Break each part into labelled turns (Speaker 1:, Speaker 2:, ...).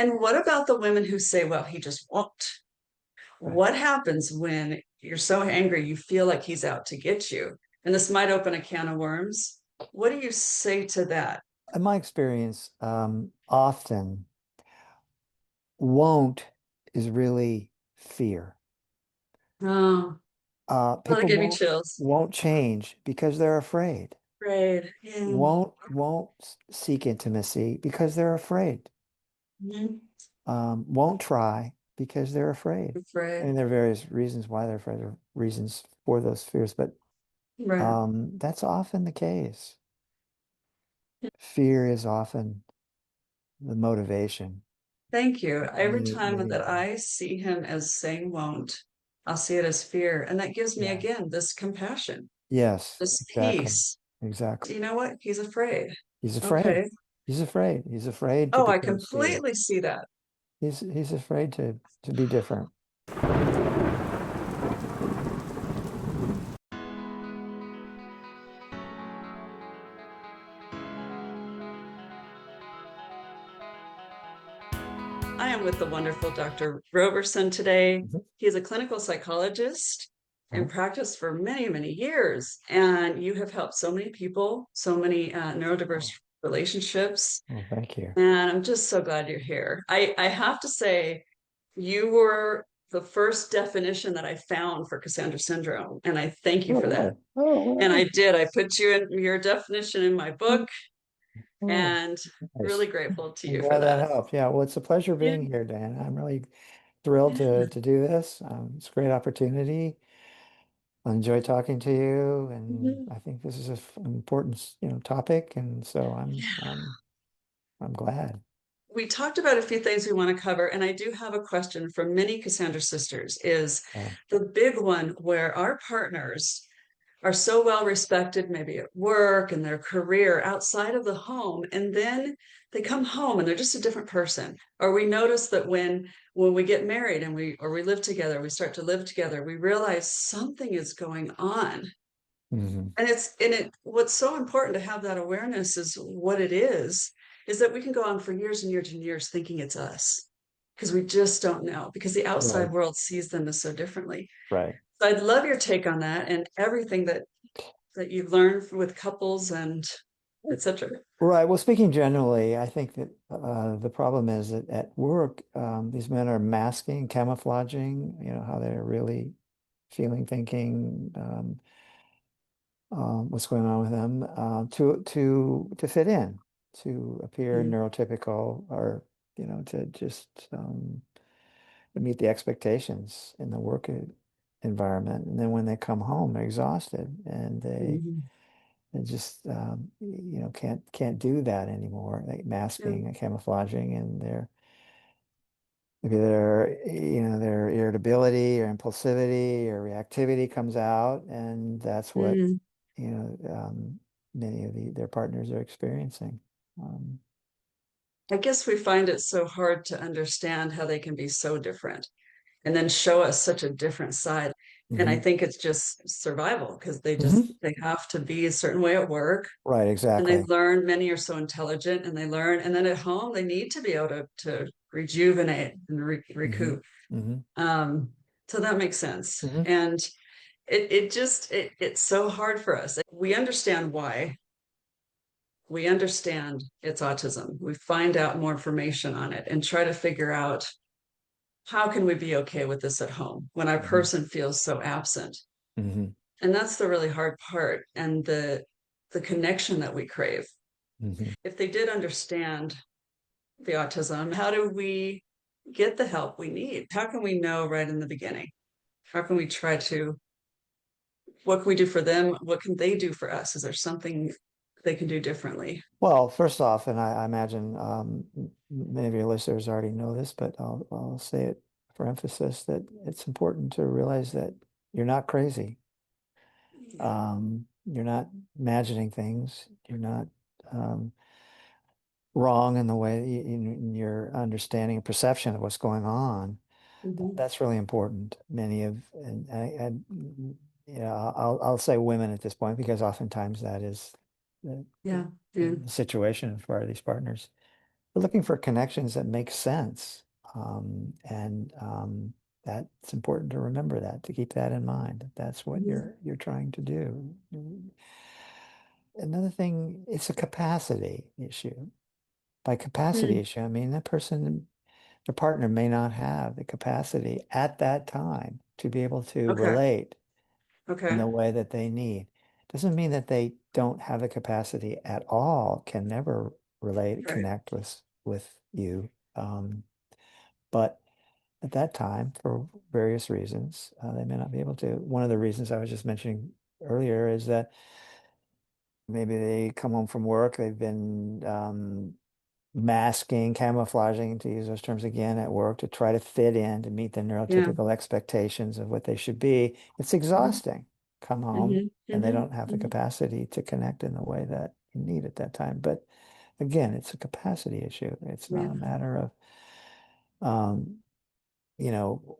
Speaker 1: And what about the women who say, well, he just won't?
Speaker 2: Right.
Speaker 1: What happens when you're so angry you feel like he's out to get you? And this might open a can of worms. What do you say to that?
Speaker 2: In my experience, often won't is really fear.
Speaker 1: Oh, well, that
Speaker 2: People
Speaker 1: gave me
Speaker 2: won't
Speaker 1: chills.
Speaker 2: won't change because they're afraid.
Speaker 1: Afraid. Yeah.
Speaker 2: Won't seek intimacy because they're afraid.
Speaker 1: Mhm.
Speaker 2: Won't try because they're afraid.
Speaker 1: Afraid.
Speaker 2: And there are various reasons why they're afraid, or reasons for those fears, but
Speaker 1: Right.
Speaker 2: that's often the case. Fear is often the motivation.
Speaker 1: Thank you. Every time
Speaker 2: Many
Speaker 1: that
Speaker 2: of them.
Speaker 1: I see him as saying won't, I'll see it as fear. And that gives me,
Speaker 2: Yeah.
Speaker 1: again, this compassion,
Speaker 2: Yes,
Speaker 1: this
Speaker 2: exactly.
Speaker 1: peace.
Speaker 2: Exactly.
Speaker 1: You know what? He's afraid.
Speaker 2: He's afraid.
Speaker 1: Okay.
Speaker 2: He's afraid. He's afraid to
Speaker 1: Oh,
Speaker 2: be
Speaker 1: I
Speaker 2: close to you.
Speaker 1: completely see that.
Speaker 2: He's afraid to be different.
Speaker 1: I am with the wonderful Dr. Roberson today.
Speaker 2: Mhm.
Speaker 1: He's a clinical psychologist in
Speaker 2: Uh-huh.
Speaker 1: practice for many, many years. And you have helped so many people, so many neurodiverse
Speaker 2: Oh,
Speaker 1: relationships.
Speaker 2: well, thank you.
Speaker 1: And I'm just so glad you're here. I have to say, you were the first definition that I found for Cassandra syndrome. And I thank you
Speaker 2: Oh,
Speaker 1: for that.
Speaker 2: really? Oh,
Speaker 1: And I
Speaker 2: really?
Speaker 1: did. I put you in your definition in my book
Speaker 2: Oh,
Speaker 1: and really
Speaker 2: nice.
Speaker 1: grateful to
Speaker 2: I'm
Speaker 1: you for
Speaker 2: glad that
Speaker 1: that.
Speaker 2: helped. Yeah, well, it's a pleasure
Speaker 1: Yeah.
Speaker 2: being here, Dan. I'm really thrilled
Speaker 1: Yeah.
Speaker 2: to do this. It's a great opportunity. I enjoy talking to you, and
Speaker 1: Mhm.
Speaker 2: I think this is an important, topic, and so I'm glad.
Speaker 1: We talked about a few things we want to cover, and I do have a question from many Cassandra sisters. Is
Speaker 2: Yeah.
Speaker 1: the big one where our partners are so well respected, maybe at work and their career outside of the home, and then they come home and they're just a different person. Or we notice that when we get married and we live together, we start to live together, we realize something is going on.
Speaker 2: Hmm.
Speaker 1: And it what's so important to have that awareness is what it is that we can go on for years and years and years thinking it's us because we just don't know because the
Speaker 2: Right,
Speaker 1: outside world sees them as so differently.
Speaker 2: right.
Speaker 1: So I'd love your take on that and everything that you've learned with couples and etc.
Speaker 2: Right. Well, speaking generally, I think that the problem is that at work, these men are masking, camouflaging, how they're really feeling, thinking, what's going on with them, to fit in, to appear
Speaker 1: Mm,
Speaker 2: neurotypical, or to just to meet the expectations in the work environment. And then when they come home, they're exhausted, and
Speaker 1: mhm.
Speaker 2: they just can't do that anymore. Like
Speaker 1: Yeah.
Speaker 2: masking and camouflaging, and maybe their irritability or impulsivity or reactivity comes out, and that's what
Speaker 1: Mm.
Speaker 2: you know many of their partners are experiencing. Um,
Speaker 1: I guess we find it so hard to understand how they can be so different and then show us such a different side. And I
Speaker 2: mhm.
Speaker 1: think it's just survival because
Speaker 2: Mhm.
Speaker 1: they have to be a certain way at work
Speaker 2: Right,
Speaker 1: and they
Speaker 2: exactly.
Speaker 1: learn. Many are so intelligent and they learn, and then at home they need to be able to rejuvenate and
Speaker 2: Hmm.
Speaker 1: recoup.
Speaker 2: Hmm.
Speaker 1: Um, so that makes sense.
Speaker 2: Hmm.
Speaker 1: And it's so hard for us. We understand why. We understand it's autism. We find out more information on it and try to figure out how can we be okay with this at home when our
Speaker 2: Hmm.
Speaker 1: person feels so absent.
Speaker 2: Hmm.
Speaker 1: And that's the really hard part and the connection that we crave.
Speaker 2: Hmm.
Speaker 1: If they did understand the autism, how do we get the help we need? How can we know right in the beginning? How can we try to, what can we do for them? What can they do for us? Is there something they can do differently?
Speaker 2: Well, first off, and I imagine many of your listeners already know this, but I'll say it for emphasis, that it's important to realize that you're not crazy. You're not imagining things. You're not um, wrong in the way in your understanding and perception of what's going on.
Speaker 1: Mhm.
Speaker 2: That's really important. Many of, and I'll say women at this point, because oftentimes that is the,
Speaker 1: Yeah. Yeah.
Speaker 2: the situation for these partners. we're looking for connections that make sense. And that's important to remember that, to keep that in mind. That That's what
Speaker 1: Mhm.
Speaker 2: you're trying to do. Another thing, it's a capacity issue. By capacity
Speaker 1: Mm,
Speaker 2: issue, I mean that person, their partner may not have the capacity at that time to be able to
Speaker 1: okay.
Speaker 2: relate in
Speaker 1: Okay.
Speaker 2: the way that they need. Doesn't mean that they don't have the capacity at all, can never relate,
Speaker 1: Right.
Speaker 2: connect with you. But at that time, for various reasons, they may not be able to. One of the reasons I was just mentioning earlier is that maybe they come home from work, they've been masking, camouflaging, to use those terms again, at work to try to fit in, to meet the
Speaker 1: Yeah.
Speaker 2: neurotypical expectations of what they should be. It's
Speaker 1: Hmm.
Speaker 2: exhausting. Come home
Speaker 1: Hmm.
Speaker 2: and they
Speaker 1: Hmm.
Speaker 2: don't have the
Speaker 1: Hmm.
Speaker 2: capacity to connect in the way that you need at that time. But again, it's a capacity issue. It's not
Speaker 1: Yeah.
Speaker 2: a matter of, um, you know,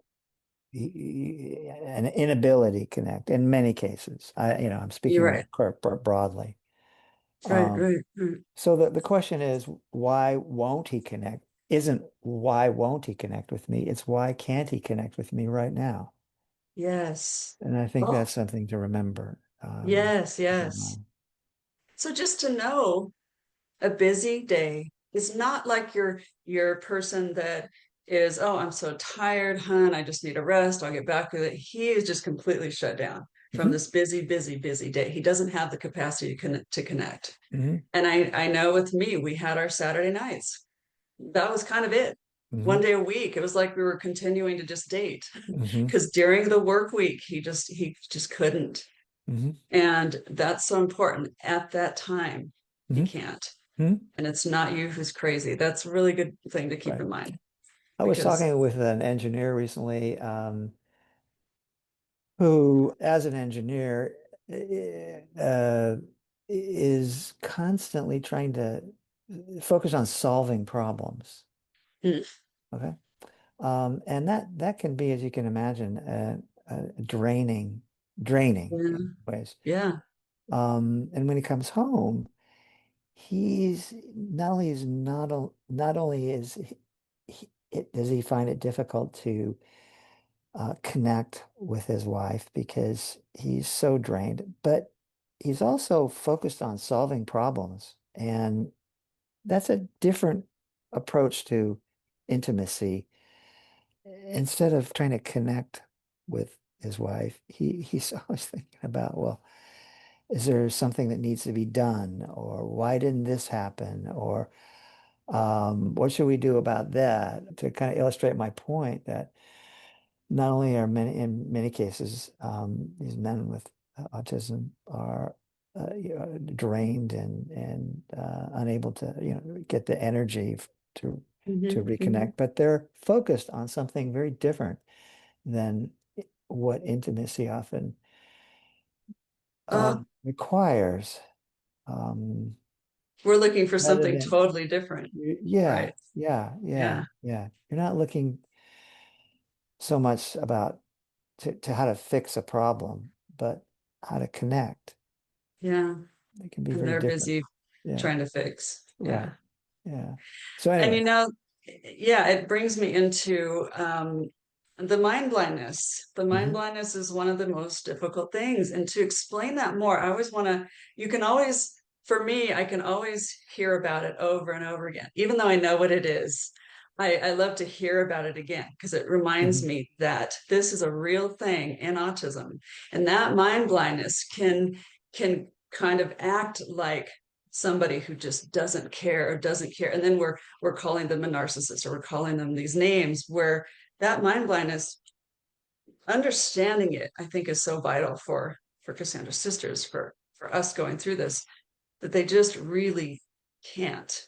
Speaker 2: an inability to connect in many cases. I'm
Speaker 1: You're
Speaker 2: speaking
Speaker 1: right.
Speaker 2: broadly.
Speaker 1: Right.
Speaker 2: Um,
Speaker 1: Right. Right.
Speaker 2: so the question is, why won't he connect? Isn't why won't he connect with me? It's why can't he connect with me right now?
Speaker 1: Yes.
Speaker 2: And I think
Speaker 1: Oh,
Speaker 2: that's something to remember.
Speaker 1: yes.
Speaker 2: Keep in
Speaker 1: Yes.
Speaker 2: mind.
Speaker 1: So just to know, a busy day is not like your person that is, oh, I'm so tired, hun. I just need a rest. I'll get back with it. He is just completely shut down from
Speaker 2: Hmm.
Speaker 1: this busy, busy, busy day. He doesn't have the capacity to connect.
Speaker 2: Hmm.
Speaker 1: And I know with me, we had our Saturday nights. That was kind of it. One
Speaker 2: Hmm.
Speaker 1: day a week. It was like we were continuing to just date
Speaker 2: Hmm.
Speaker 1: because during the work week, he just couldn't.
Speaker 2: Hmm.
Speaker 1: And that's so important. At that time, he
Speaker 2: Hmm.
Speaker 1: can't.
Speaker 2: Hmm.
Speaker 1: And it's not you who's crazy. That's a really good thing to keep
Speaker 2: Right.
Speaker 1: in mind
Speaker 2: I was
Speaker 1: because,
Speaker 2: talking with an engineer recently, who, as an engineer, is constantly trying to focus on solving problems.
Speaker 1: mm,
Speaker 2: Okay. And that can be, as you can imagine, draining
Speaker 1: yeah,
Speaker 2: in ways.
Speaker 1: yeah,
Speaker 2: And when he comes home, he's not only is not o- not only is does he find it difficult to connect with his wife because he's so drained, but he's also focused on solving problems, and that's a different approach to intimacy. Instead of trying to connect with his wife, he's always thinking about, well, is there something that needs to be done? Or why didn't this happen? Or what should we do about that? To kind of illustrate my point that not only are in many cases, these men with autism are drained and unable to, get the energy to
Speaker 1: hmm, hmm.
Speaker 2: reconnect, but they're focused on something very different than what intimacy often
Speaker 1: Uh,
Speaker 2: requires. Um,
Speaker 1: we're looking for
Speaker 2: rather
Speaker 1: something
Speaker 2: than,
Speaker 1: totally different,
Speaker 2: yeah,
Speaker 1: right?
Speaker 2: yeah, yeah,
Speaker 1: Yeah,
Speaker 2: yeah. You're not looking so much about to how to fix a problem, but how to connect.
Speaker 1: yeah.
Speaker 2: They can be
Speaker 1: And
Speaker 2: very
Speaker 1: they're
Speaker 2: different.
Speaker 1: busy
Speaker 2: Yeah,
Speaker 1: trying to fix.
Speaker 2: right.
Speaker 1: Yeah.
Speaker 2: Yeah. So
Speaker 1: And
Speaker 2: anyway.
Speaker 1: yeah, it brings me into the mind blindness. The mind
Speaker 2: Hmm.
Speaker 1: blindness is one of the most difficult things. And to explain that more, I always want to, you can always, for me, I can always hear about it over and over again, even though I know what it is. I love to hear about it again because it reminds
Speaker 2: Hmm.
Speaker 1: me that this is a real thing in autism. And that mind blindness can kind of act like somebody who just doesn't care or doesn't care. And then we're calling them a narcissist or we're calling them these names where that mind blindness, understanding it, I think is so vital for Cassandra Sisters, for us going through this, that they just really can't.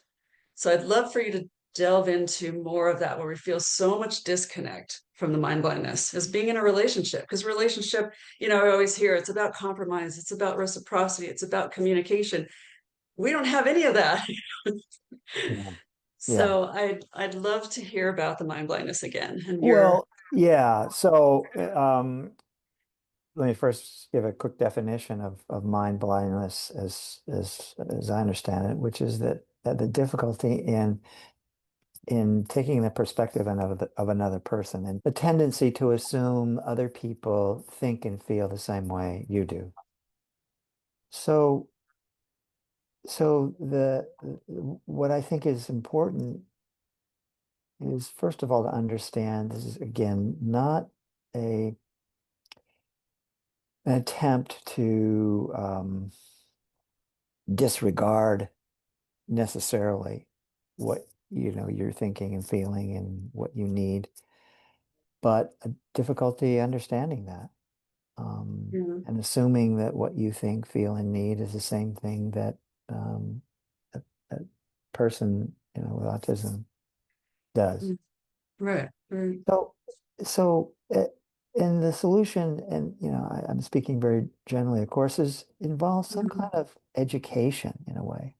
Speaker 1: So I'd love for you to delve into more of that where we feel so much disconnect from the mind blindness as being in a relationship, because relationship, I always hear it's about compromise, it's about reciprocity, it's about communication. We don't have any of that.
Speaker 2: Yeah. Yeah.
Speaker 1: So I'd love to hear about the mind blindness again and your.
Speaker 2: Well, yeah. So let me first give a quick definition of mind blindness as I understand it, which is that the difficulty in in taking the perspective of another person and the tendency to assume other people think and feel the same way you do. So, so what I think is important is first of all to understand this is again not a an attempt to disregard necessarily what you're thinking and feeling and what you need, but a difficulty understanding that
Speaker 1: Yeah.
Speaker 2: and assuming that what you think, feel, and need is the same thing that um, a person with autism does.
Speaker 1: Mm. Right. Right.
Speaker 2: So, so in the solution, and I'm speaking very generally, of course, is involves some
Speaker 1: Mhm.
Speaker 2: kind of education in a way,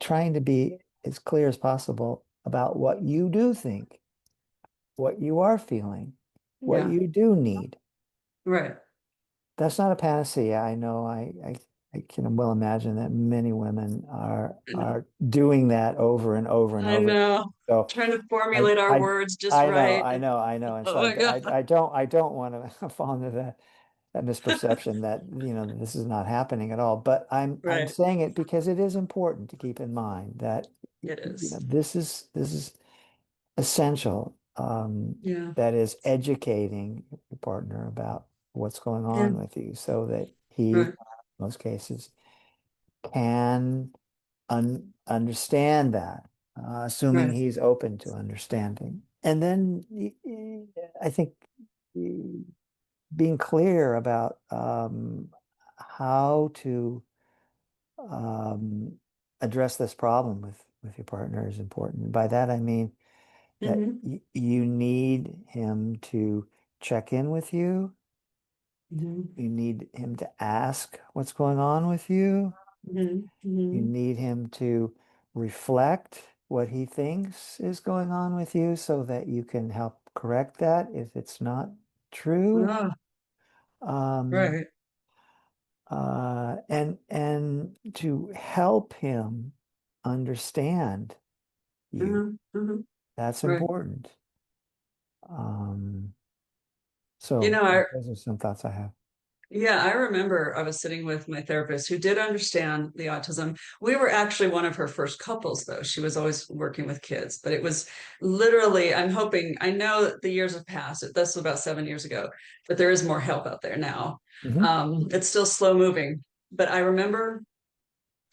Speaker 2: trying to be as clear as possible about what you do think, what you are feeling, what
Speaker 1: Yeah.
Speaker 2: you do need.
Speaker 1: Right.
Speaker 2: That's not a panacea. I know I can well imagine that many women are doing that over and over and
Speaker 1: I
Speaker 2: over.
Speaker 1: know.
Speaker 2: So
Speaker 1: Trying to
Speaker 2: I
Speaker 1: formulate our
Speaker 2: I
Speaker 1: words just
Speaker 2: I know,
Speaker 1: right.
Speaker 2: I know, I know. And so
Speaker 1: Oh my God.
Speaker 2: I don't want to fall into that misperception that this is not happening at all. But I'm
Speaker 1: Right.
Speaker 2: saying it because it is important to keep in mind that
Speaker 1: It is.
Speaker 2: this is essential.
Speaker 1: Yeah.
Speaker 2: That is educating your partner about what's going
Speaker 1: Yeah.
Speaker 2: on with you so that he, in
Speaker 1: Right.
Speaker 2: most cases, can understand that, assuming
Speaker 1: Right.
Speaker 2: he's open to understanding. And then I think being clear about how to um, address this problem with your partner is important. By that I mean that
Speaker 1: Hmm.
Speaker 2: you need him to check in with you.
Speaker 1: Hmm.
Speaker 2: You need him to ask what's going on with you.
Speaker 1: Hmm.
Speaker 2: You
Speaker 1: Hmm.
Speaker 2: need him to reflect what he thinks is going on with you so that you can help correct that if it's not true.
Speaker 1: Ah,
Speaker 2: Um,
Speaker 1: right.
Speaker 2: and to help him understand you.
Speaker 1: Hmm. Hmm.
Speaker 2: That's
Speaker 1: Right.
Speaker 2: important. Um,
Speaker 1: You
Speaker 2: so
Speaker 1: know, I
Speaker 2: those are some thoughts I have.
Speaker 1: Yeah, I remember I was sitting with my therapist who did understand the autism. We were actually one of her first couples, though. She was always working with kids, but it was literally, I'm hoping, I know that the years have passed. This was about 7 years ago, but there is more help out there now.
Speaker 2: Hmm.
Speaker 1: It's still slow moving, but I remember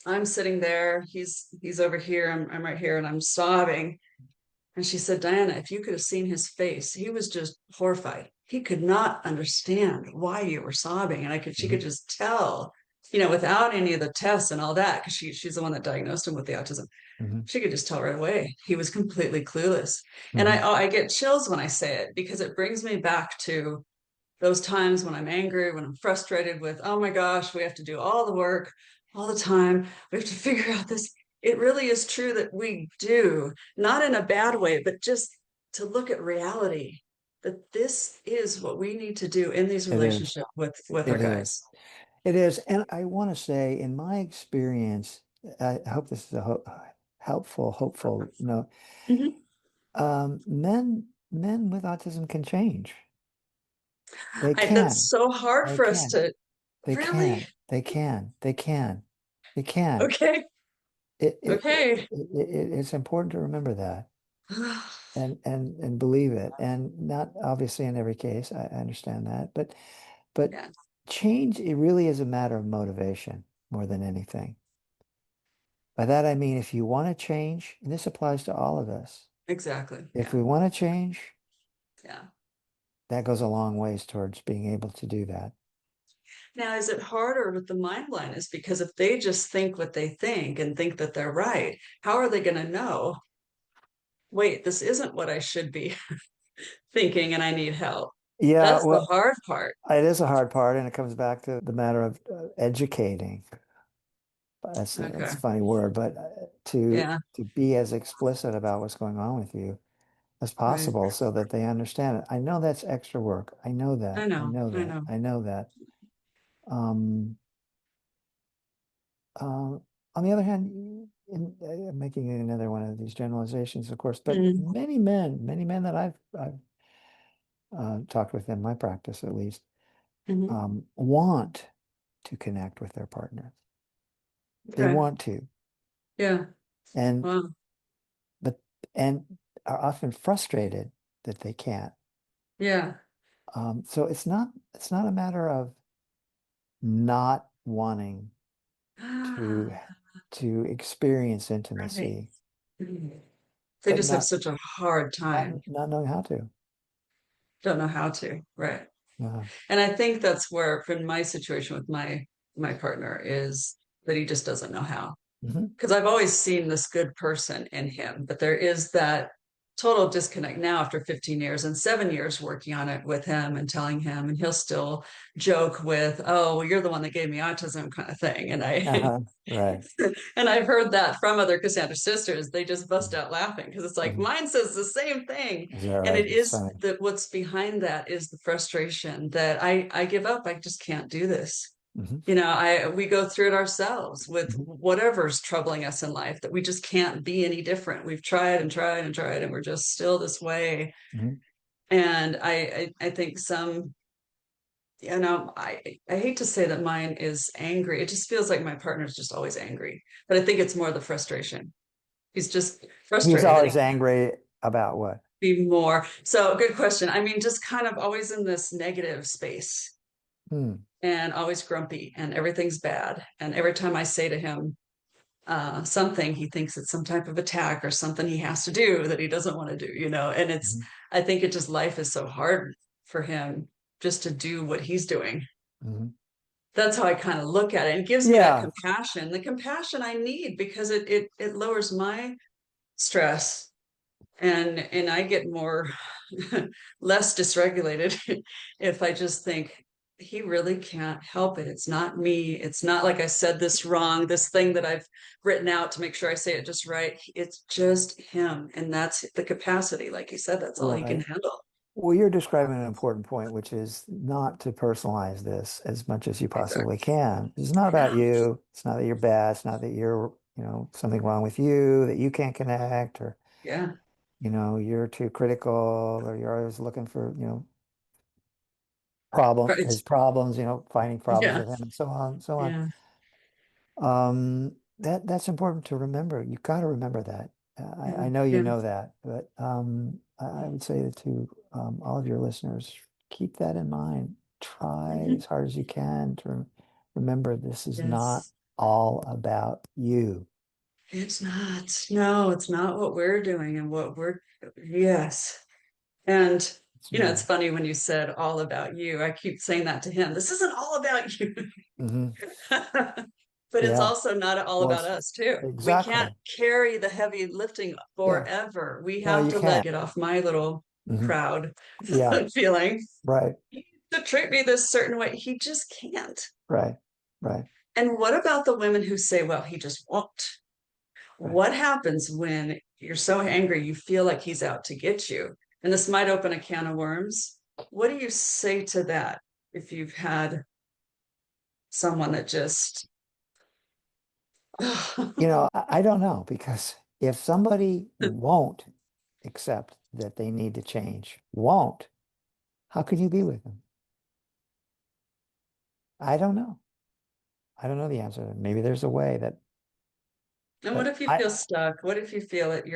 Speaker 1: I'm sitting there, he's over here, I'm right here, and I'm sobbing. And she said, Diana, if you could have seen his face, he was just horrified. He could not understand why you were sobbing. And she
Speaker 2: Hmm.
Speaker 1: could just tell, without any of the tests and all that, because she's the one that diagnosed him with the autism.
Speaker 2: Hmm.
Speaker 1: She could just tell right away. He was completely clueless. And
Speaker 2: Hmm.
Speaker 1: I get chills when I say it because it brings me back to those times when I'm angry, when I'm frustrated with, oh my gosh, we have to do all the work all the time. We have to figure out this. It really is true that we do, not in a bad way, but just to look at reality that this is what we need to do in these
Speaker 2: It is.
Speaker 1: relationships with our
Speaker 2: It is.
Speaker 1: guys.
Speaker 2: It is. And I want to say, in my experience, I hope this is a helpful, hopeful note.
Speaker 1: Mhm.
Speaker 2: Men with autism can change. They
Speaker 1: That's
Speaker 2: can.
Speaker 1: so hard
Speaker 2: They
Speaker 1: for us
Speaker 2: can.
Speaker 1: to
Speaker 2: They
Speaker 1: really.
Speaker 2: can. They can. They can. They can.
Speaker 1: Okay.
Speaker 2: It, it, it,
Speaker 1: Okay.
Speaker 2: it's important to remember that and believe it. And not obviously in every case, I understand that, but
Speaker 1: Yeah,
Speaker 2: change, it really is a matter of motivation more than anything. By that I mean if you want to change, and this applies to all of us,
Speaker 1: exactly.
Speaker 2: if
Speaker 1: Yeah.
Speaker 2: we want to change,
Speaker 1: Yeah.
Speaker 2: that goes a long ways towards being able to do that.
Speaker 1: Now, is it harder with the mind blindness? Because if they just think what they think and think that they're right, how are they going to know, wait, this isn't what I should be thinking and I need help?
Speaker 2: Yeah,
Speaker 1: That's the
Speaker 2: well,
Speaker 1: hard part.
Speaker 2: it is a hard part, and it comes back to the matter of educating. That's
Speaker 1: Okay.
Speaker 2: a funny word, but to
Speaker 1: Yeah.
Speaker 2: to be as explicit about what's going on with you as
Speaker 1: Right.
Speaker 2: possible so that they understand it. I know that's extra work. I know
Speaker 1: I
Speaker 2: that. I
Speaker 1: know.
Speaker 2: know
Speaker 1: I
Speaker 2: that.
Speaker 1: know.
Speaker 2: I know that. Um, on the other hand, I'm making another one of these generalizations, of course, but
Speaker 1: Mm,
Speaker 2: many men that I've talked with in my practice, at least,
Speaker 1: mhm.
Speaker 2: want to connect with their partners. They
Speaker 1: Okay.
Speaker 2: want to,
Speaker 1: Yeah.
Speaker 2: and
Speaker 1: Wow.
Speaker 2: but and are often frustrated that they can't.
Speaker 1: Yeah.
Speaker 2: So it's not a matter of not wanting to
Speaker 1: Ah,
Speaker 2: to experience
Speaker 1: right.
Speaker 2: intimacy,
Speaker 1: Mhm. They
Speaker 2: but
Speaker 1: just have such a hard
Speaker 2: not
Speaker 1: time.
Speaker 2: not knowing how to.
Speaker 1: Don't know how to. Right.
Speaker 2: Uh,
Speaker 1: And I think that's where, in my situation with my partner, is that he just doesn't know how.
Speaker 2: mhm.
Speaker 1: Because I've always seen this good person in him, but there is that total disconnect now after 15 years and 7 years working on it with him and telling him, and he'll still joke with, "Oh, well, you're the one that gave me autism," kind of thing. And I
Speaker 2: Uh-huh. Right.
Speaker 1: and I've heard that from other Cassandra sisters. They just bust out laughing because it's like
Speaker 2: Mhm.
Speaker 1: mine says the same thing.
Speaker 2: Is that
Speaker 1: And
Speaker 2: right?
Speaker 1: it
Speaker 2: It's
Speaker 1: is
Speaker 2: funny.
Speaker 1: that what's behind that is the frustration that I give up. I just can't do this.
Speaker 2: Hmm.
Speaker 1: We go through it ourselves with
Speaker 2: Hmm.
Speaker 1: whatever's troubling us in life, that we just can't be any different. We've tried and tried and tried, and we're just still this way.
Speaker 2: Hmm.
Speaker 1: And I think I hate to say that mine is angry. It just feels like my partner's just always angry. But I think it's more the frustration. He's just
Speaker 2: He's
Speaker 1: frustrated that he
Speaker 2: always
Speaker 1: can't
Speaker 2: angry about what?
Speaker 1: be more. So good question. I mean, just kind of always in this negative space
Speaker 2: Hmm.
Speaker 1: and always grumpy and everything's bad. And every time I say to him, something, he thinks it's some type of attack or something he has to do that he doesn't want to do. And
Speaker 2: Hmm.
Speaker 1: I think it just, life is so hard for him just to do what he's doing.
Speaker 2: Hmm.
Speaker 1: That's how I kind of look at it. And it gives me that
Speaker 2: Yeah.
Speaker 1: compassion, the compassion I need, because it lowers my stress, and I get more less dysregulated if I just think he really can't help it. It's not me. It's not like I said this wrong, this thing that I've written out to make sure I say it just right. It's just him. And that's the capacity. Like you said, that's all he can
Speaker 2: Right.
Speaker 1: handle.
Speaker 2: Well, you're describing an important point, which is not to personalize this as much as you possibly
Speaker 1: Exactly.
Speaker 2: can. It's not about
Speaker 1: Yeah.
Speaker 2: you. It's not that you're bad. It's not that you're, something wrong with you, that you can't connect, or,
Speaker 1: Yeah.
Speaker 2: you're too critical, or you're always looking for,
Speaker 1: Right.
Speaker 2: his problems, finding problems
Speaker 1: Yeah.
Speaker 2: with him and so on and so on.
Speaker 1: Yeah.
Speaker 2: That's important to remember. You've got to remember that. I
Speaker 1: Mhm.
Speaker 2: know you
Speaker 1: Yeah.
Speaker 2: know that, but I would say that to all of your listeners, keep that in mind. Try
Speaker 1: Mhm.
Speaker 2: as hard as you can to remember this is not
Speaker 1: Yes.
Speaker 2: all about you.
Speaker 1: It's not. No, it's not what we're doing and yes. And,
Speaker 2: It's me.
Speaker 1: it's funny when you said all about you. I keep saying that to him. This isn't all about you.
Speaker 2: Hmm.
Speaker 1: But it's
Speaker 2: Yeah.
Speaker 1: also not all
Speaker 2: Well,
Speaker 1: about
Speaker 2: it's
Speaker 1: us, too. We can't
Speaker 2: exactly.
Speaker 1: carry the heavy lifting
Speaker 2: Yeah.
Speaker 1: forever. We
Speaker 2: No,
Speaker 1: have
Speaker 2: you
Speaker 1: to let
Speaker 2: can't.
Speaker 1: get off my little
Speaker 2: Hmm.
Speaker 1: proud
Speaker 2: Yeah.
Speaker 1: feeling.
Speaker 2: Right.
Speaker 1: He used to treat me this certain way. He just can't.
Speaker 2: Right. Right.
Speaker 1: And what about the women who say, well, he just won't?
Speaker 2: Right.
Speaker 1: What happens when you're so angry you feel like he's out to get you? And this might open a can of worms. What do you say to that if you've had someone that just
Speaker 2: I don't know because if somebody won't accept that they need to change, won't, how can you be with them? I don't know. I don't know the answer. Maybe there's a way
Speaker 1: and what
Speaker 2: but
Speaker 1: if you feel stuck? What if you feel that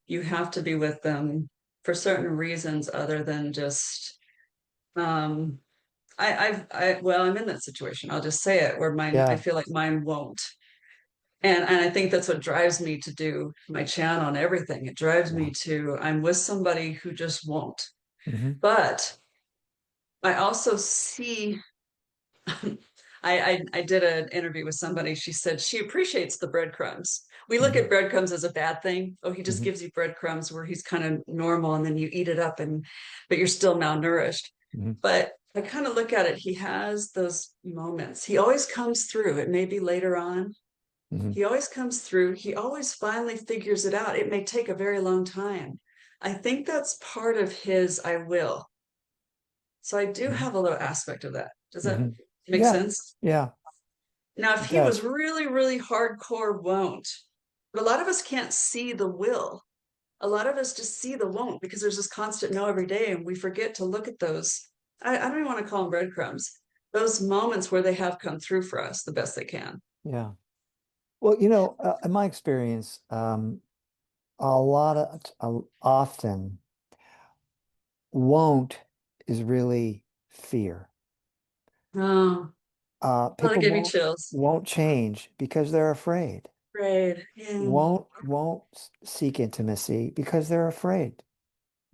Speaker 1: you have to be with them for certain reasons other than just um I'm in that situation. I'll just say it, where I
Speaker 2: yeah.
Speaker 1: feel like mine won't. And I think that's what drives me to do my channel and everything. It drives
Speaker 2: Yeah.
Speaker 1: me to, I'm with somebody who just won't.
Speaker 2: Hmm.
Speaker 1: But I also see, I did an interview with somebody. She said she appreciates the breadcrumbs. We look
Speaker 2: Hmm.
Speaker 1: at breadcrumbs as a bad thing. Oh, he just
Speaker 2: Hmm.
Speaker 1: gives you breadcrumbs where he's kind of normal and then you eat it up, but you're still malnourished.
Speaker 2: Hmm.
Speaker 1: But I kind of look at it, he has those moments. He always comes through. It may be later on.
Speaker 2: Hmm.
Speaker 1: He always comes through. He always finally figures it out. It may take a very long time. I think that's part of his I will. So I do
Speaker 2: Hmm.
Speaker 1: have a little aspect of that. Does that
Speaker 2: Hmm.
Speaker 1: make
Speaker 2: Yeah.
Speaker 1: sense?
Speaker 2: Yeah.
Speaker 1: Now, if
Speaker 2: It
Speaker 1: he was
Speaker 2: does.
Speaker 1: really, really hardcore won't, but a lot of us can't see the will. A lot of us just see the won't because there's this constant no every day, and we forget to look at those. I don't even want to call them breadcrumbs, those moments where they have come through for us the best they can.
Speaker 2: Yeah. Well, in my experience, often won't is really fear.
Speaker 1: Oh, oh, that
Speaker 2: People
Speaker 1: gave me
Speaker 2: won't
Speaker 1: chills.
Speaker 2: won't change because they're afraid.
Speaker 1: Right. Yeah.
Speaker 2: Won't seek intimacy because they're afraid.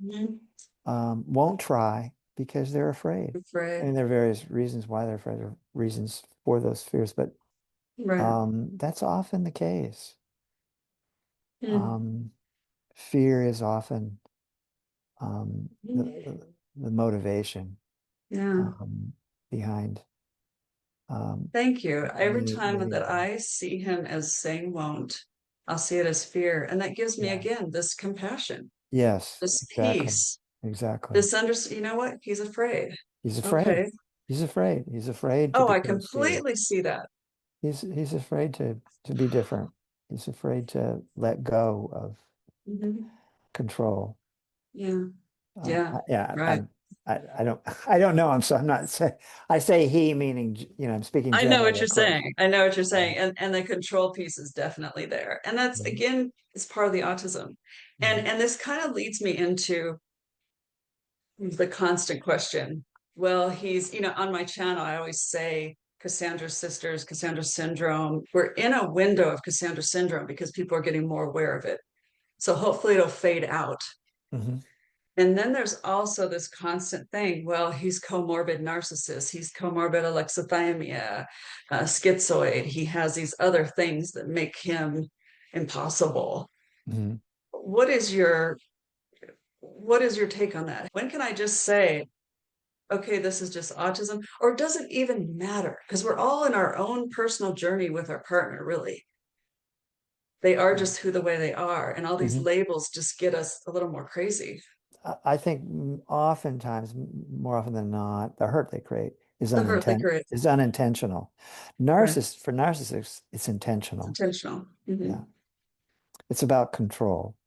Speaker 1: Mhm.
Speaker 2: Won't try because they're afraid.
Speaker 1: Right.
Speaker 2: And there are various reasons why they're afraid, or reasons for those fears, but
Speaker 1: Right.
Speaker 2: that's often the case.
Speaker 1: Mm.
Speaker 2: Um, Fear is often
Speaker 1: Mm.
Speaker 2: the motivation
Speaker 1: Yeah.
Speaker 2: um, behind
Speaker 1: Thank you. Every time
Speaker 2: many of
Speaker 1: that
Speaker 2: them.
Speaker 1: I see him as saying won't, I'll see it as fear. And that gives me
Speaker 2: Yeah.
Speaker 1: again this compassion,
Speaker 2: Yes,
Speaker 1: this
Speaker 2: exactly.
Speaker 1: peace,
Speaker 2: Exactly.
Speaker 1: this under, you know what? He's afraid.
Speaker 2: He's afraid.
Speaker 1: Okay.
Speaker 2: He's afraid. He's afraid to
Speaker 1: Oh,
Speaker 2: be
Speaker 1: I
Speaker 2: close to you.
Speaker 1: completely see that.
Speaker 2: He's afraid to be different. He's afraid to let go of
Speaker 1: Mhm.
Speaker 2: control.
Speaker 1: Yeah. Yeah.
Speaker 2: Yeah,
Speaker 1: Right.
Speaker 2: I don't I don't know him, so I'm not say I say he meaning I'm speaking
Speaker 1: I know what
Speaker 2: generally,
Speaker 1: you're
Speaker 2: of course.
Speaker 1: saying. I know what you're
Speaker 2: Yeah.
Speaker 1: saying. And the control piece is definitely there. And that's
Speaker 2: Mhm.
Speaker 1: again is part of the autism.
Speaker 2: Mhm.
Speaker 1: And this kind of leads me into the constant question. Well, he's, on my channel, I always say Cassandra Sisters, Cassandra Syndrome. We're in a window of Cassandra Syndrome because people are getting more aware of it. So hopefully it'll fade out.
Speaker 2: Mhm.
Speaker 1: And then there's also this constant thing. Well, he's comorbid narcissist. He's comorbid alexithymia, schizoid. He has these other things that make him impossible.
Speaker 2: Mhm.
Speaker 1: What is your what is your take on that? When can I just say, okay, this is just autism, or does it even matter? Because we're all in our own personal journey with our partner, really. They are just who the way they are, and all these
Speaker 2: Mhm.
Speaker 1: labels just get us a little more crazy.
Speaker 2: I think oftentimes, more often than not, the hurt they create
Speaker 1: The hurt they create,
Speaker 2: is unintentional.
Speaker 1: right?
Speaker 2: For narcissists, it's
Speaker 1: It's
Speaker 2: intentional.
Speaker 1: intentional.
Speaker 2: Yeah. It's about control,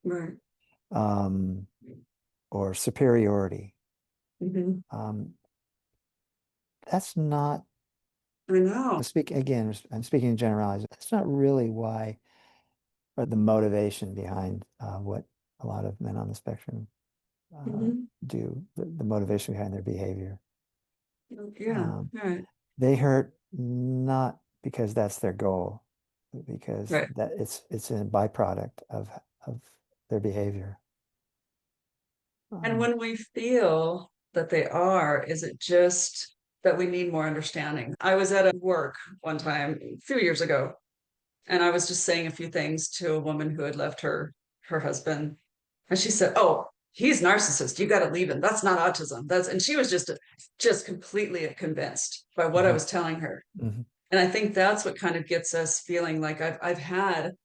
Speaker 1: Right.
Speaker 2: um, or superiority.
Speaker 1: Hmm.
Speaker 2: Um, that's not
Speaker 1: I know.
Speaker 2: I'm speaking in generalities. That's not really why, or the motivation behind what a lot of men on the spectrum uh,
Speaker 1: Hmm.
Speaker 2: do, the motivation behind their behavior.
Speaker 1: Yeah.
Speaker 2: Um,
Speaker 1: Right.
Speaker 2: they hurt not because that's their goal, but because
Speaker 1: Right.
Speaker 2: that it's a byproduct of their behavior.
Speaker 1: And
Speaker 2: Um,
Speaker 1: when we feel that they are, is it just that we need more understanding? I was at a work one time a few years ago, and I was just saying a few things to a woman who had left her husband, and she said, "Oh, he's narcissist. You got to leave him. That's not autism. That's." And she was just completely convinced by what I
Speaker 2: mhm,
Speaker 1: was telling her.
Speaker 2: mhm,
Speaker 1: And I think that's what kind of gets us feeling like I've had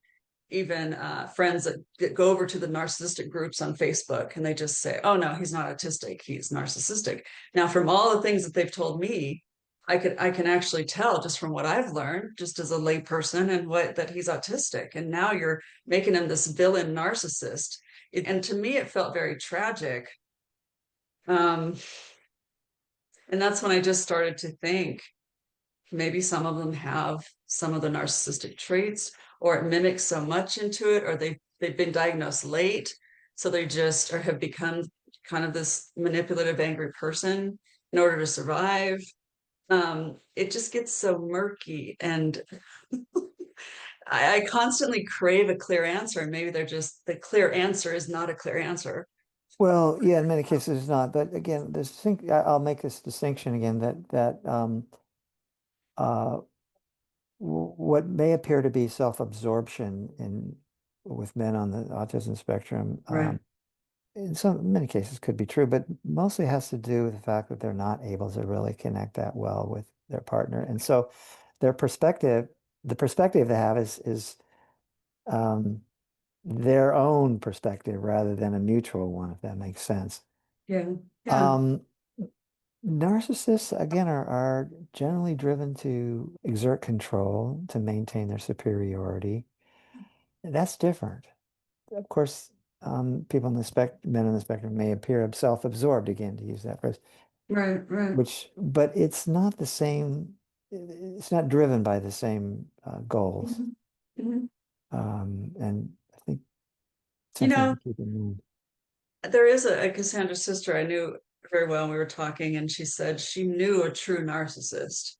Speaker 1: even friends that go over to the narcissistic groups on Facebook, and they just say, "Oh no, he's not autistic. He's narcissistic." Now, from all the things that they've told me, I can actually tell just from what I've learned, just as a layperson, and what that he's autistic. And now you're making him this villain narcissist. And to me, it felt very tragic. Um, and that's when I just started to think maybe some of them have some of the narcissistic traits, or it mimics so much into it, or they've been diagnosed late, so they just or have become kind of this manipulative, angry person in order to survive. It just gets so murky, and I constantly crave a clear answer, and maybe they're just the clear answer is not a clear answer.
Speaker 2: Well, yeah, in many cases it's not. But again, I'll make this distinction again that uh, what may appear to be self-absorption in with men on the autism spectrum,
Speaker 1: Right.
Speaker 2: in many cases could be true, but mostly has to do with the fact that they're not able to really connect that well with their partner, and so their perspective, the perspective they have is um, their own perspective rather than a mutual one, if that makes sense.
Speaker 1: Yeah. Yeah.
Speaker 2: Um, Narcissists, again, are generally driven to exert control to maintain their superiority. That's different. Of course, people in the men in the spectrum may appear self-absorbed, again, to use that phrase,
Speaker 1: Right, right.
Speaker 2: but it's not the same. It's not driven by the same goals.
Speaker 1: Mhm. Mhm.
Speaker 2: And I think
Speaker 1: You
Speaker 2: something
Speaker 1: know,
Speaker 2: to keep in mind.
Speaker 1: there is a Cassandra sister I knew very well, and we were talking, and she said she knew a true narcissist.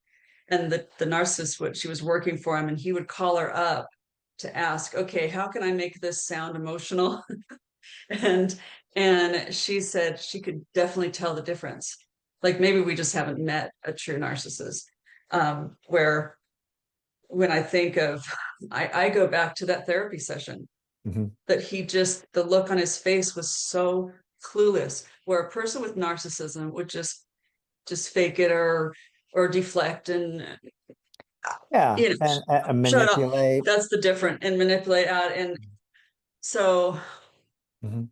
Speaker 1: And the narcissist, what she was working for him, and he would call her up to ask, okay, how can I make this sound emotional? and and she said she could definitely tell the difference. Like maybe we just haven't met a true narcissist. Where when I think of, I go back to that therapy session
Speaker 2: Hmm.
Speaker 1: that the look on his face was so clueless, where a person with narcissism would just fake it or deflect and
Speaker 2: Yeah,
Speaker 1: you know
Speaker 2: and
Speaker 1: shut up.
Speaker 2: manipulate.
Speaker 1: That's the different and manipulate out. And so
Speaker 2: Hmm.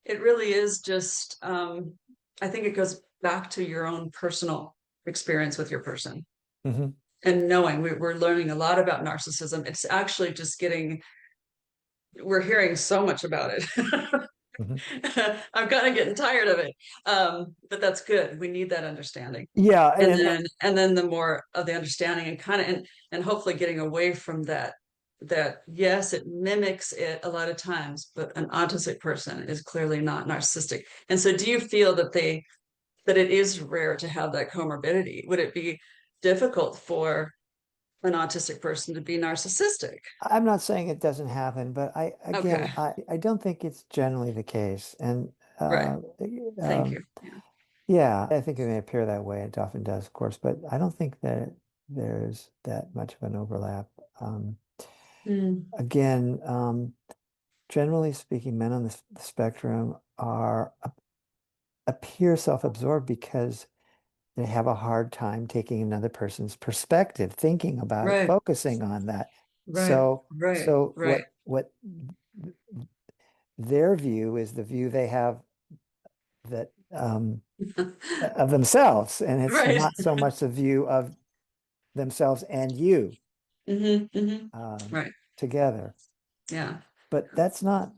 Speaker 1: it really is just I think it goes back to your own personal experience with your person
Speaker 2: Hmm.
Speaker 1: and knowing we're learning a lot about narcissism. It's actually just getting we're hearing so much about it.
Speaker 2: Hmm.
Speaker 1: I'm kind of getting tired of it. But that's good. We need that understanding.
Speaker 2: Yeah,
Speaker 1: And then the more of the understanding and kind of and hopefully getting away from that yes, it mimics it a lot of times, but an autistic person is clearly not narcissistic. And so do you feel that it is rare to have that comorbidity? Would it be difficult for an autistic person to be narcissistic?
Speaker 2: I'm not saying it doesn't happen, but
Speaker 1: Okay.
Speaker 2: I don't think it's generally the case. And
Speaker 1: Right. Thank
Speaker 2: um,
Speaker 1: you. Yeah.
Speaker 2: yeah, I think it may appear that way. It often does, of course, but I don't think that there's that much of an overlap.
Speaker 1: Mm,
Speaker 2: Again, generally speaking, men on the spectrum appear self-absorbed because they have a hard time taking another person's perspective, thinking about it,
Speaker 1: right.
Speaker 2: focusing on that.
Speaker 1: Right.
Speaker 2: So,
Speaker 1: Right.
Speaker 2: so
Speaker 1: Right.
Speaker 2: what their view is the view they have that of themselves, and it's
Speaker 1: Right.
Speaker 2: not so much the view of themselves and you um,
Speaker 1: Right.
Speaker 2: together.
Speaker 1: Yeah.
Speaker 2: But that's not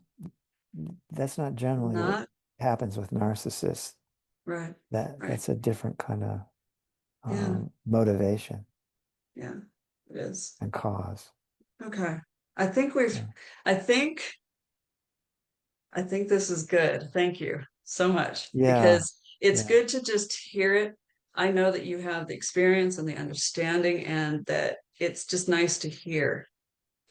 Speaker 2: generally what
Speaker 1: Not
Speaker 2: happens with narcissists.
Speaker 1: right. Right.
Speaker 2: That's a different kind of
Speaker 1: Yeah.
Speaker 2: motivation
Speaker 1: Yeah. It is.
Speaker 2: and cause.
Speaker 1: Okay. I think we've,
Speaker 2: Yeah.
Speaker 1: I think, I think this is good. Thank you so much
Speaker 2: Yeah.
Speaker 1: because it's
Speaker 2: Yeah.
Speaker 1: good to just hear it. I know that you have the experience and the understanding, and that it's just nice to hear.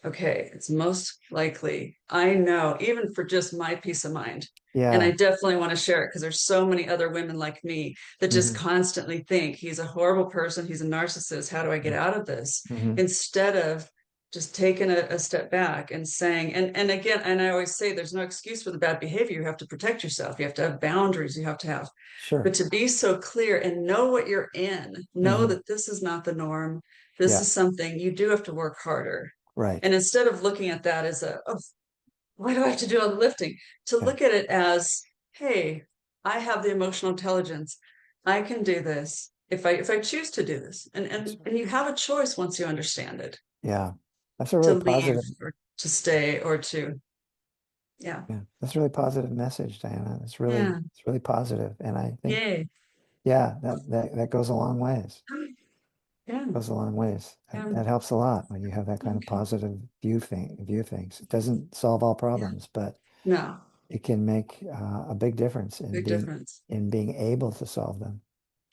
Speaker 1: Okay, it's most likely, I know, even for just my peace of mind. And I
Speaker 2: Yeah.
Speaker 1: definitely want to share it because there's so many other women like me that just
Speaker 2: Hmm.
Speaker 1: constantly think he's a horrible person, he's a narcissist. How do I get out of this?
Speaker 2: Hmm.
Speaker 1: Instead of just taking a step back and saying, and again, and I always say there's no excuse for the bad behavior. You have to protect yourself, you have to have boundaries, you have to have, but
Speaker 2: Sure.
Speaker 1: to be so clear and know what you're in, know
Speaker 2: Hmm.
Speaker 1: that this is not the norm. This
Speaker 2: Yeah.
Speaker 1: is something you do have to work harder.
Speaker 2: Right.
Speaker 1: And instead of looking at that as oh, why do I have to do all the lifting? To
Speaker 2: Yeah.
Speaker 1: look at it as, hey, I have the emotional intelligence. I can do this if I choose to do this. And
Speaker 2: That's
Speaker 1: and
Speaker 2: right.
Speaker 1: and you have a choice once you understand it
Speaker 2: Yeah. That's a
Speaker 1: to
Speaker 2: really
Speaker 1: leave
Speaker 2: positive.
Speaker 1: or to stay or to yeah.
Speaker 2: Yeah. That's a really positive message, Diana.
Speaker 1: Yeah.
Speaker 2: It's really positive. And I think,
Speaker 1: Yay.
Speaker 2: yeah, that goes a long ways.
Speaker 1: Yeah.
Speaker 2: Goes a long ways.
Speaker 1: Yeah.
Speaker 2: That helps a lot when you have that kind of
Speaker 1: Okay.
Speaker 2: positive view things. It doesn't solve all
Speaker 1: Yeah.
Speaker 2: problems, but
Speaker 1: No.
Speaker 2: it can make a big difference
Speaker 1: Big difference.
Speaker 2: in being able to solve them.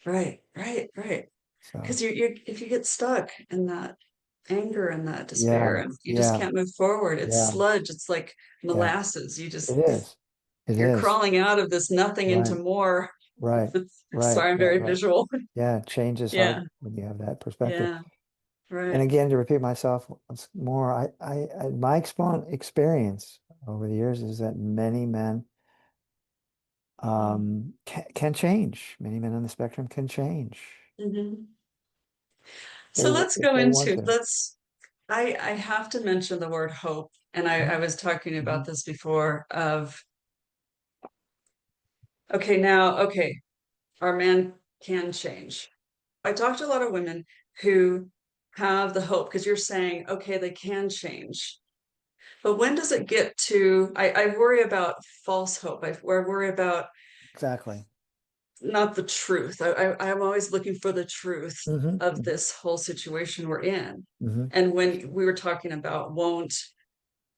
Speaker 1: Right. Right. Right.
Speaker 2: So
Speaker 1: Because you if you get stuck in that anger and that despair
Speaker 2: yeah,
Speaker 1: and you just
Speaker 2: yeah,
Speaker 1: can't move forward, it's
Speaker 2: yeah,
Speaker 1: sludge, it's like
Speaker 2: yeah.
Speaker 1: molasses. You
Speaker 2: It
Speaker 1: just
Speaker 2: is. It
Speaker 1: you're
Speaker 2: is.
Speaker 1: crawling out of this nothing into
Speaker 2: Right,
Speaker 1: more.
Speaker 2: right,
Speaker 1: Sorry, I'm very
Speaker 2: right.
Speaker 1: visual.
Speaker 2: Yeah, change is hard
Speaker 1: Yeah.
Speaker 2: when you have that perspective.
Speaker 1: Yeah.
Speaker 2: And
Speaker 1: Right.
Speaker 2: again, to repeat myself once more, my experience over the years is that many men can change. Many men on the spectrum can change.
Speaker 1: Mm-hmm. So let's
Speaker 2: If
Speaker 1: go
Speaker 2: they want
Speaker 1: into
Speaker 2: to.
Speaker 1: let's I have to mention the word hope. And I
Speaker 2: Mhm.
Speaker 1: was talking about
Speaker 2: Mhm.
Speaker 1: this before of okay, now, okay, our man can change. I talk to a lot of women who have the hope because you're saying, okay, they can change. But when does it get to, I worry about false hope. I worry about
Speaker 2: Exactly.
Speaker 1: not the truth. I'm always looking for the truth
Speaker 2: Hmm.
Speaker 1: of this whole situation we're in.
Speaker 2: Hmm.
Speaker 1: And when we were talking about won't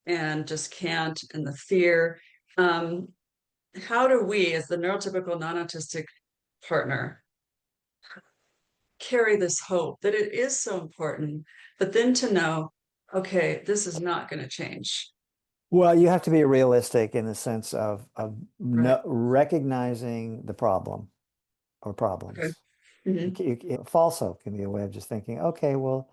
Speaker 1: and just can't and the fear, um, how do we, as the neurotypical non-autistic partner, carry this hope that it is so important, but then to know, okay, this is not going to change.
Speaker 2: Well, you have to be realistic in the sense of
Speaker 1: Right.
Speaker 2: no, recognizing the problem or
Speaker 1: Okay.
Speaker 2: problems.
Speaker 1: Hmm.
Speaker 2: False hope can be a way of just thinking, okay, well,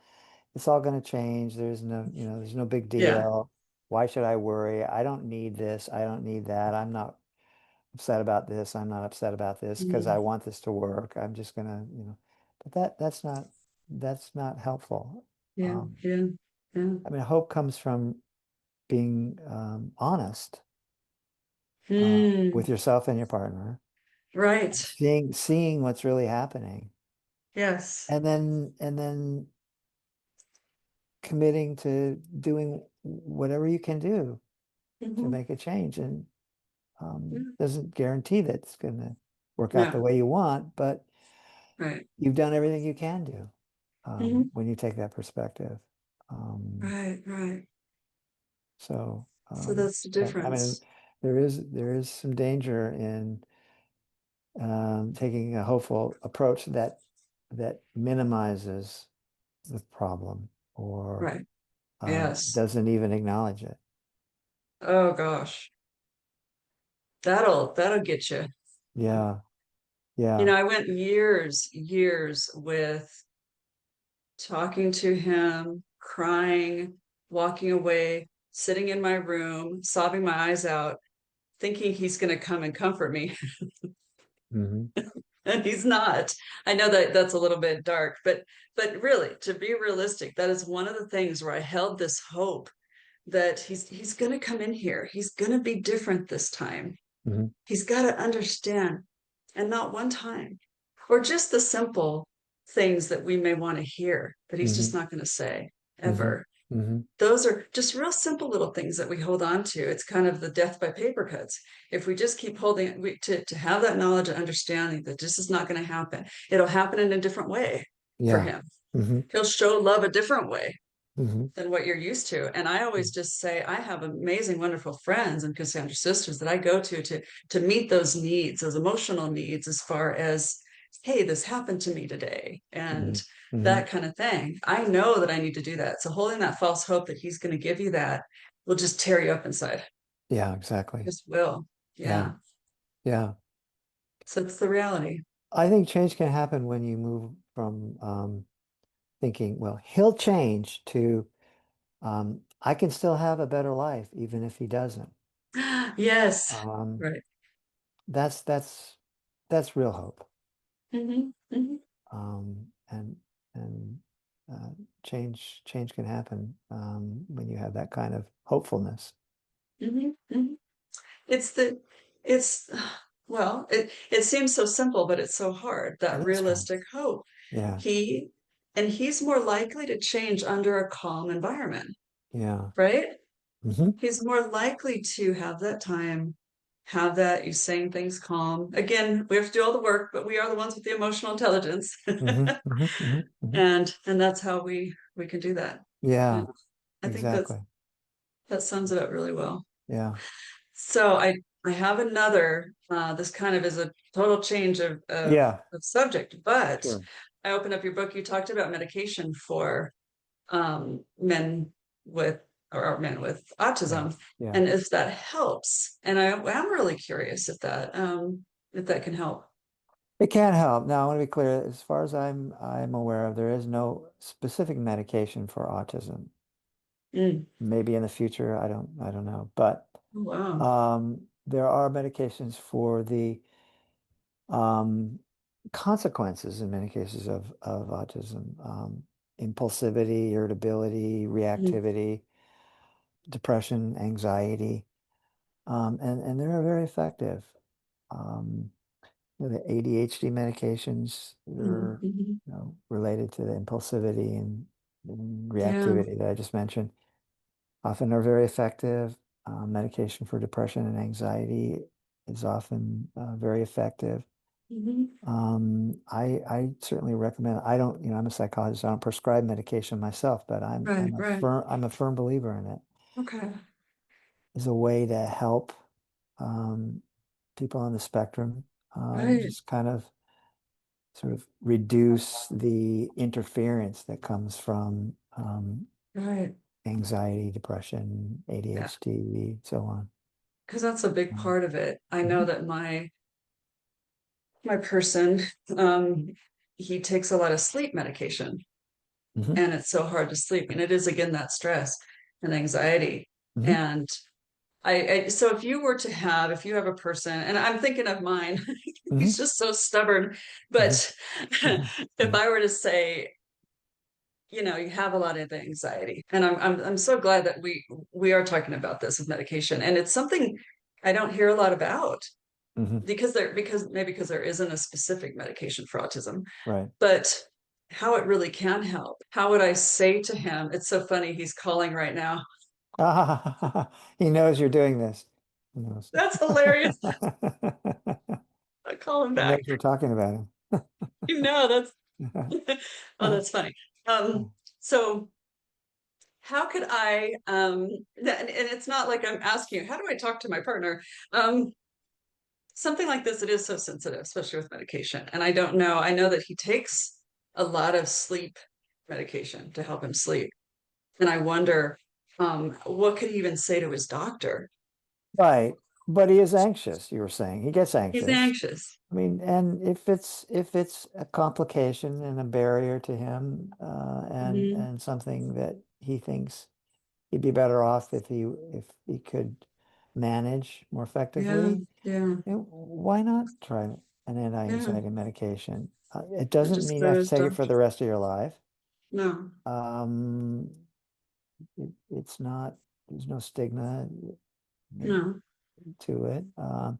Speaker 2: it's all going to change. There's no big
Speaker 1: Yeah.
Speaker 2: deal. Why should I worry? I don't need this. I don't need that. I'm not upset about this. I'm not upset about this because I
Speaker 1: Mhm.
Speaker 2: want this to work. I'm just gonna, but that's not helpful.
Speaker 1: Yeah.
Speaker 2: Um,
Speaker 1: Yeah. Yeah.
Speaker 2: I mean, hope comes from being honest with
Speaker 1: Hmm.
Speaker 2: yourself and your partner,
Speaker 1: Right.
Speaker 2: and seeing what's really happening,
Speaker 1: Yes.
Speaker 2: and then committing to doing whatever you can do to
Speaker 1: Hmm.
Speaker 2: make a change. And
Speaker 1: Yeah.
Speaker 2: doesn't guarantee that it's going to work out the
Speaker 1: No.
Speaker 2: way you want, but
Speaker 1: Right.
Speaker 2: you've done everything you can do
Speaker 1: Hmm.
Speaker 2: when you take that perspective. Um,
Speaker 1: Right. Right.
Speaker 2: so,
Speaker 1: So that's the
Speaker 2: I mean,
Speaker 1: difference.
Speaker 2: there is some danger in taking a hopeful approach that minimizes the problem or
Speaker 1: Right. Yes.
Speaker 2: doesn't even acknowledge it.
Speaker 1: Oh gosh. That'll get you.
Speaker 2: Yeah,
Speaker 1: You
Speaker 2: yeah.
Speaker 1: know, I went years with talking to him, crying, walking away, sitting in my room, sobbing my eyes out, thinking he's going to come and comfort me.
Speaker 2: Hmm.
Speaker 1: And he's not. I know that that's a little bit dark, but really, to be realistic, that is one of the things where I held this hope that he's going to come in here. He's going to be different this time.
Speaker 2: Hmm.
Speaker 1: He's got to understand, and not one time, or just the simple things that we may want to hear that he's
Speaker 2: Hmm.
Speaker 1: just not going to say
Speaker 2: Hmm.
Speaker 1: ever.
Speaker 2: Hmm.
Speaker 1: Those are just real simple little things that we hold on to. It's kind of the death by paper cuts. If we just keep holding to have that knowledge and understanding that this is not going to happen, it'll happen in a different way for
Speaker 2: Yeah.
Speaker 1: him.
Speaker 2: Hmm.
Speaker 1: He'll show love a different way
Speaker 2: Hmm.
Speaker 1: than what you're used to. And I always just say I have amazing, wonderful friends and Cassandra sisters that I go to meet those needs, those emotional needs, as far as, hey, this happened to me today,
Speaker 2: Hmm.
Speaker 1: and
Speaker 2: Hmm.
Speaker 1: that kind of thing. I know that I need to do that. So holding that false hope that he's going to give you that will just tear you up inside.
Speaker 2: Yeah, exactly.
Speaker 1: Just will.
Speaker 2: Yeah.
Speaker 1: Yeah.
Speaker 2: Yeah.
Speaker 1: So it's the reality.
Speaker 2: I think change can happen when you move from thinking, well, he'll change to I can still have a better life even if he doesn't.
Speaker 1: Yes.
Speaker 2: Um,
Speaker 1: Right.
Speaker 2: that's that's that's real hope.
Speaker 1: Hmm. Hmm.
Speaker 2: And and uh, change can happen when you have that kind of hopefulness.
Speaker 1: Hmm. Hmm. It's the it's well, it seems so simple, but it's so hard, that
Speaker 2: It is hard.
Speaker 1: realistic hope.
Speaker 2: Yeah.
Speaker 1: He he's more likely to change under a calm environment,
Speaker 2: Yeah.
Speaker 1: right?
Speaker 2: Hmm.
Speaker 1: He's more likely to have that time, have that you saying things calm. Again, we have to do all the work, but we are the ones with the emotional intelligence.
Speaker 2: Hmm. Hmm. Hmm. Hmm.
Speaker 1: And that's how we can do that. And
Speaker 2: Yeah,
Speaker 1: I think
Speaker 2: exactly.
Speaker 1: that sums it up really well.
Speaker 2: Yeah.
Speaker 1: So I have another. This kind of is a total change
Speaker 2: Yeah.
Speaker 1: of subject, but
Speaker 2: Sure.
Speaker 1: I opened up your book. You talked about medication for men with or men with
Speaker 2: Yeah.
Speaker 1: autism,
Speaker 2: Yeah.
Speaker 1: and if that helps. And I'm really curious if that can help.
Speaker 2: It can help. Now, I want to be clear, as far as I'm aware of, there is no specific medication for autism.
Speaker 1: Mm.
Speaker 2: Maybe in the future, I don't know. But
Speaker 1: Oh, wow.
Speaker 2: there are medications for the um, consequences in many cases of autism. Impulsivity, irritability,
Speaker 1: Mm.
Speaker 2: reactivity, depression, anxiety. And they're very effective. Um, the ADHD medications that are,
Speaker 1: Mm-hmm.
Speaker 2: related to the impulsivity and
Speaker 1: Yeah,
Speaker 2: reactivity that I just mentioned, often are very effective. Medication for depression and anxiety is often very effective.
Speaker 1: hmm,
Speaker 2: I certainly recommend. I don't, I'm a psychologist. I don't prescribe medication myself, but
Speaker 1: right, right.
Speaker 2: I'm a firm believer in it
Speaker 1: Okay,
Speaker 2: as a way to help um, people on the spectrum,
Speaker 1: right,
Speaker 2: just kind of sort of reduce the interference that comes from
Speaker 1: right.
Speaker 2: anxiety, depression,
Speaker 1: Yeah,
Speaker 2: ADHD, so on.
Speaker 1: because that's a big
Speaker 2: Um,
Speaker 1: part of it. I know
Speaker 2: mhm,
Speaker 1: that my person, um, he takes a lot of sleep medication,
Speaker 2: mhm,
Speaker 1: and it's so hard to sleep. And it is again that stress and anxiety.
Speaker 2: mhm,
Speaker 1: And so if you have a person, and I'm thinking of mine, he's
Speaker 2: mhm,
Speaker 1: just so stubborn.
Speaker 2: mhm,
Speaker 1: But
Speaker 2: mhm,
Speaker 1: if
Speaker 2: mhm,
Speaker 1: I were to say, you have a lot of anxiety, and I'm so glad that we are talking about this with medication, and it's something I don't hear a lot about
Speaker 2: mhm.
Speaker 1: because there isn't a specific medication for autism,
Speaker 2: Right.
Speaker 1: but how it really can help. How would I say to him? It's so funny. He's calling right now.
Speaker 2: He knows you're doing this. He knows.
Speaker 1: That's hilarious. I call him
Speaker 2: He knows
Speaker 1: back.
Speaker 2: you're talking about
Speaker 1: That's
Speaker 2: him.
Speaker 1: oh, that's funny. So how could and it's not like I'm asking you, how do I talk to my partner? Um, Something like this, it is so sensitive, especially with medication. And I don't know. I know that he takes a lot of sleep medication to help him sleep. And I wonder, what could he even say to his doctor?
Speaker 2: Right. But he is anxious, you were saying. He gets
Speaker 1: He's
Speaker 2: anxious.
Speaker 1: anxious.
Speaker 2: I mean, and if it's a complication and a barrier to him,
Speaker 1: Hmm.
Speaker 2: and something that he thinks he'd be better off if he could manage more
Speaker 1: Yeah,
Speaker 2: effectively,
Speaker 1: yeah,
Speaker 2: why not try an
Speaker 1: yeah.
Speaker 2: anti-anxiety medication? It
Speaker 1: Or
Speaker 2: doesn't
Speaker 1: just
Speaker 2: mean you
Speaker 1: go to
Speaker 2: have to
Speaker 1: his
Speaker 2: take it for
Speaker 1: doctor.
Speaker 2: the rest of your life.
Speaker 1: No,
Speaker 2: Um, it's not, there's no stigma
Speaker 1: no.
Speaker 2: to it.
Speaker 1: Yeah,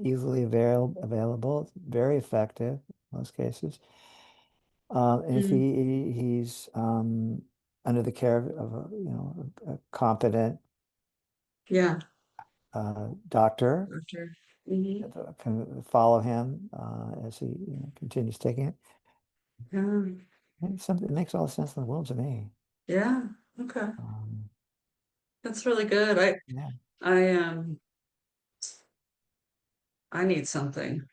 Speaker 2: Easily available, very effective in most cases. And if
Speaker 1: mm,
Speaker 2: he's under the care of a competent
Speaker 1: yeah.
Speaker 2: doctor
Speaker 1: Doctor. Hmm.
Speaker 2: that can follow him as he continues taking it,
Speaker 1: Yeah,
Speaker 2: and something that makes all the sense in the world to me.
Speaker 1: yeah. Okay.
Speaker 2: Um,
Speaker 1: That's really good. I
Speaker 2: yeah.
Speaker 1: I um I need something.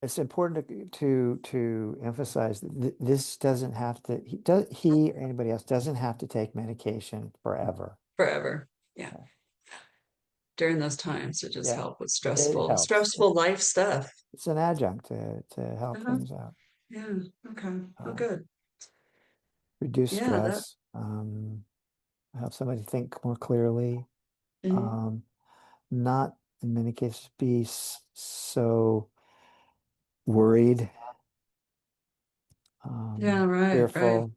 Speaker 2: It's important to emphasize that this doesn't have to he or anybody else doesn't have to take medication forever.
Speaker 1: Forever. Yeah. During those times to just
Speaker 2: Yeah,
Speaker 1: help with
Speaker 2: it
Speaker 1: stressful,
Speaker 2: helps.
Speaker 1: stressful life stuff.
Speaker 2: It's an adjunct to help
Speaker 1: Uh-huh.
Speaker 2: things out,
Speaker 1: Yeah. Okay. Oh,
Speaker 2: uh,
Speaker 1: good.
Speaker 2: reduce
Speaker 1: Yeah. That.
Speaker 2: stress, help somebody think more clearly,
Speaker 1: Mhm.
Speaker 2: um, not in many cases be so worried,
Speaker 1: Yeah. Right. Right.
Speaker 2: fearful.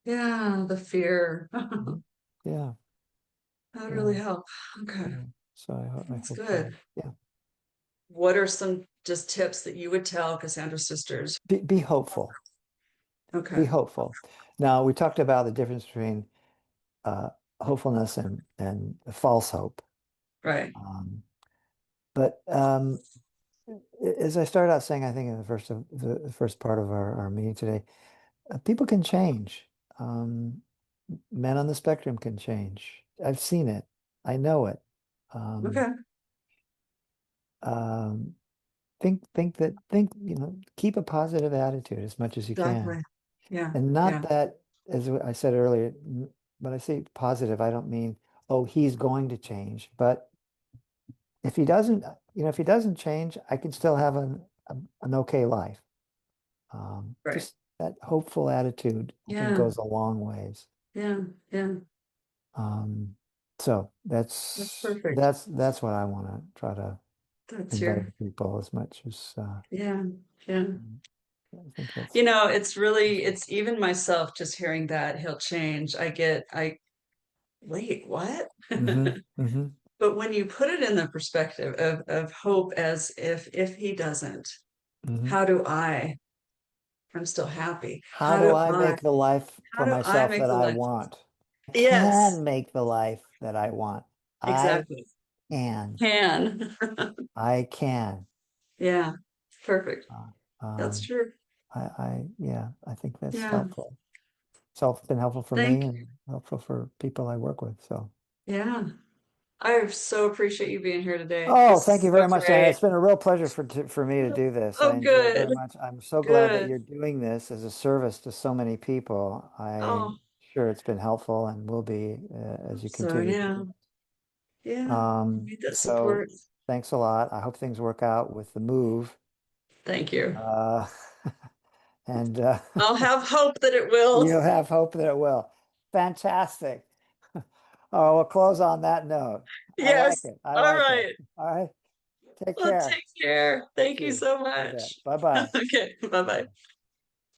Speaker 1: Yeah. The fear.
Speaker 2: Mhm. Yeah,
Speaker 1: That would really
Speaker 2: yeah,
Speaker 1: help. Okay.
Speaker 2: yeah. So I
Speaker 1: That's
Speaker 2: hope,
Speaker 1: good.
Speaker 2: yeah,
Speaker 1: What are some just tips that you would tell Cassandra Sisters?
Speaker 2: be hopeful. Be
Speaker 1: Okay.
Speaker 2: hopeful. Now, we talked about the difference between uh, hopefulness and false hope.
Speaker 1: Right.
Speaker 2: Um, but as I started out saying, I think in the first part of our meeting today, people can change. Um, Men on the spectrum can change. I've seen it. I know it. Um,
Speaker 1: Okay.
Speaker 2: um, keep a positive attitude as much as you can.
Speaker 1: Exactly. Yeah.
Speaker 2: And not
Speaker 1: Yeah.
Speaker 2: that, as I said earlier, when I say positive, I don't mean, oh, he's going to change. But if he doesn't change, I can still have an okay life.
Speaker 1: Right.
Speaker 2: Just that hopeful attitude, I think,
Speaker 1: Yeah.
Speaker 2: goes a long ways.
Speaker 1: Yeah. Yeah.
Speaker 2: Um, so
Speaker 1: That's perfect.
Speaker 2: that's what I want to try to
Speaker 1: That's
Speaker 2: convey
Speaker 1: your,
Speaker 2: to people as much as
Speaker 1: yeah. Yeah.
Speaker 2: I think that's
Speaker 1: It's even myself just hearing that he'll change. Wait, what?
Speaker 2: hmm hmm
Speaker 1: But when you put it in the perspective of hope, as if he doesn't,
Speaker 2: Mhm.
Speaker 1: how do I? I'm still happy.
Speaker 2: How do I make the life
Speaker 1: How
Speaker 2: for
Speaker 1: do I
Speaker 2: myself
Speaker 1: make
Speaker 2: that
Speaker 1: the
Speaker 2: I
Speaker 1: life?
Speaker 2: want? I
Speaker 1: Yes,
Speaker 2: can make the life that I want. I
Speaker 1: exactly.
Speaker 2: can.
Speaker 1: Can.
Speaker 2: I can.
Speaker 1: Yeah, perfect.
Speaker 2: Uh,
Speaker 1: That's
Speaker 2: um,
Speaker 1: true.
Speaker 2: yeah, I think that's
Speaker 1: Yeah.
Speaker 2: helpful. It's been helpful for me
Speaker 1: Thank
Speaker 2: and helpful for people I work with. So,
Speaker 1: Yeah. I so appreciate you being here today.
Speaker 2: oh,
Speaker 1: This
Speaker 2: thank
Speaker 1: is
Speaker 2: you
Speaker 1: so
Speaker 2: very much, Diana.
Speaker 1: great.
Speaker 2: It's been a real pleasure for me to do this. I
Speaker 1: Oh,
Speaker 2: enjoy it
Speaker 1: good.
Speaker 2: very much. I'm so glad that
Speaker 1: Good.
Speaker 2: you're doing this as a service to so many people. I'm
Speaker 1: Oh,
Speaker 2: sure it's been helpful and will be as you
Speaker 1: so
Speaker 2: continue to
Speaker 1: yeah.
Speaker 2: do it.
Speaker 1: Yeah. Need that
Speaker 2: So
Speaker 1: support.
Speaker 2: thanks a lot. I hope things work out with the move.
Speaker 1: Thank you.
Speaker 2: Uh, and
Speaker 1: I'll have hope that it will.
Speaker 2: you have hope that it will. Fantastic. Oh, we'll close on that note. I like
Speaker 1: Yes.
Speaker 2: it. I
Speaker 1: All
Speaker 2: like it.
Speaker 1: right.
Speaker 2: All right. Take
Speaker 1: Well,
Speaker 2: care.
Speaker 1: take care.
Speaker 2: You
Speaker 1: Thank you
Speaker 2: too.
Speaker 1: so
Speaker 2: You bet.
Speaker 1: much.
Speaker 2: Bye-bye.
Speaker 1: Okay. Bye-bye.